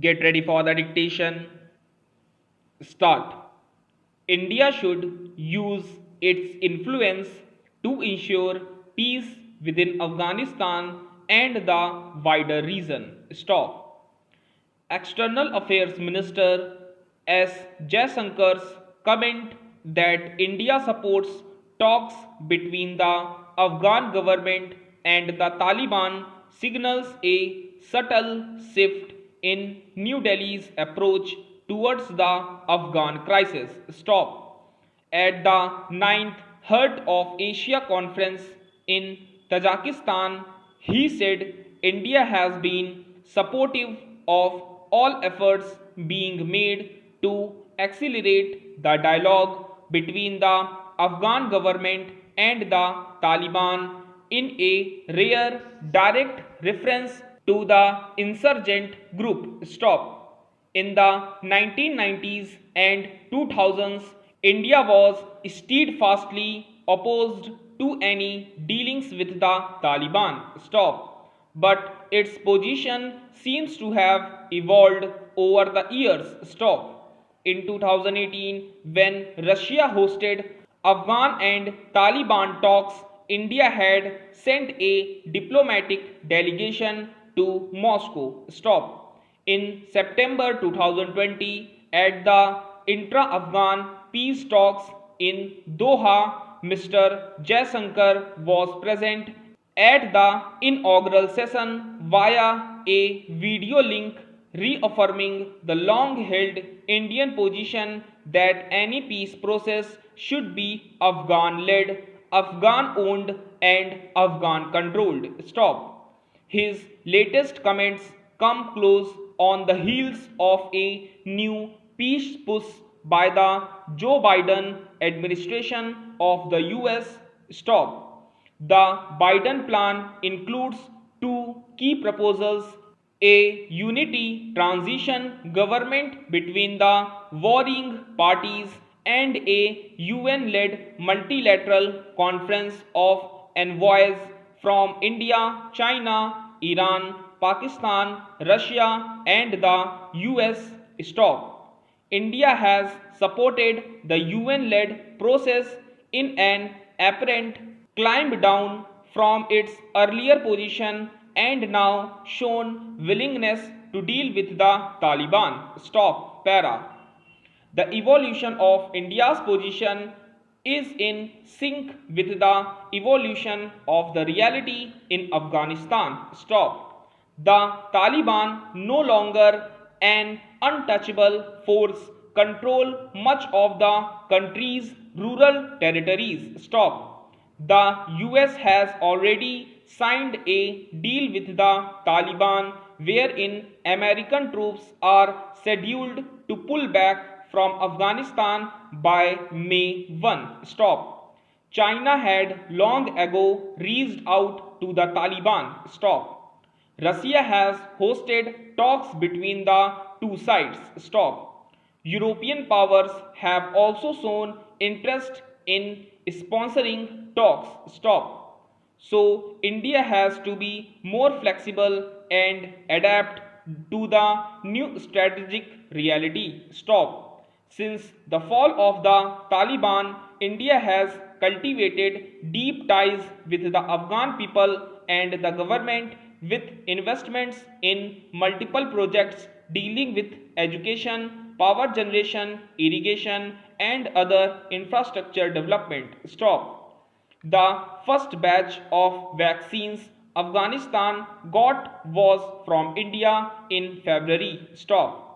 Get ready for the dictation. Start. India should use its influence to ensure peace within Afghanistan and the wider region. Stop. External Affairs Minister S. Jaisankar's comment that India supports talks between the Afghan government and the Taliban signals a subtle shift in New Delhi's approach towards the Afghan crisis. Stop. At the ninth Heart of Asia conference in Tajikistan, he said India has been supportive of all efforts being made to accelerate the dialogue between the Afghan government and the Taliban in a rare direct reference to the insurgent group. Stop. In the 1990s and 2000s, India was steadfastly opposed to any dealings with the Taliban. Stop. But its position seems to have evolved over the years. Stop. In 2018, when Russia hosted Afghan and Taliban talks, India had sent a diplomatic delegation to Moscow. Stop. In September 2020, at the intra-Afghan peace talks in Doha, Mr. Jaisankar was present at the inaugural session via a video link, reaffirming the long-held Indian position that any peace process should be Afghan-led, Afghan-owned and Afghan-controlled. Stop. His latest comments come close on the heels of a new peace push by the Joe Biden administration of the US. Stop. The Biden plan includes two key proposals: a unity transition government between the warring parties and a UN-led multilateral conference of envoys from India, China, Iran, Pakistan, Russia and the US. Stop. India has supported the UN-led process in an apparent climb down from its earlier position and now shown willingness to deal with the Taliban. Stop. Para. The evolution of India's position is in sync with the evolution of the reality in Afghanistan. Stop. The Taliban, no longer an untouchable force, control much of the country's rural territories. Stop. The US has already signed a deal with the Taliban wherein American troops are scheduled to pull back from Afghanistan by May 1. Stop. China had long ago reached out to the Taliban. Stop. Russia has hosted talks between the two sides. Stop. European powers have also shown interest in sponsoring talks. Stop. So India has to be more flexible and adapt to the new strategic reality. Stop. Since the fall of the Taliban, India has cultivated deep ties with the Afghan people and the government, with investments in multiple projects dealing with education, power generation, irrigation and other infrastructure development. Stop. The first batch of vaccines Afghanistan got was from India in February. Stop.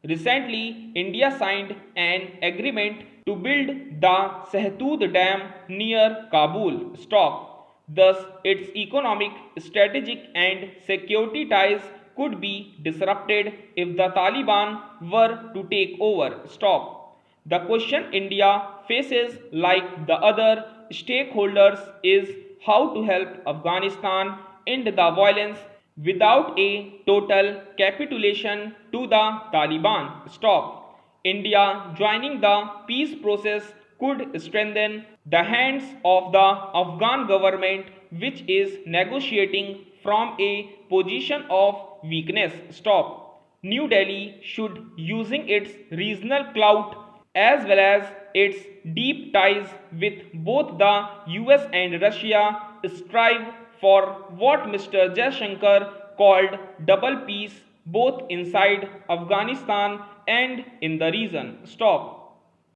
Recently, India signed an agreement to build the Sehtood Dam near Kabul. Stop. Thus, its economic, strategic and security ties could be disrupted if the Taliban were to take over. Stop. The question India faces, like the other stakeholders, is how to help Afghanistan end the violence without a total capitulation to the Taliban. Stop. India joining the peace process could strengthen the hands of the Afghan government, which is negotiating from a position of weakness. Stop. New Delhi should, using its regional clout as well as its deep ties with both the US and Russia, strive for what Mr. Jaishankar called double peace both inside Afghanistan and in the region. Stop.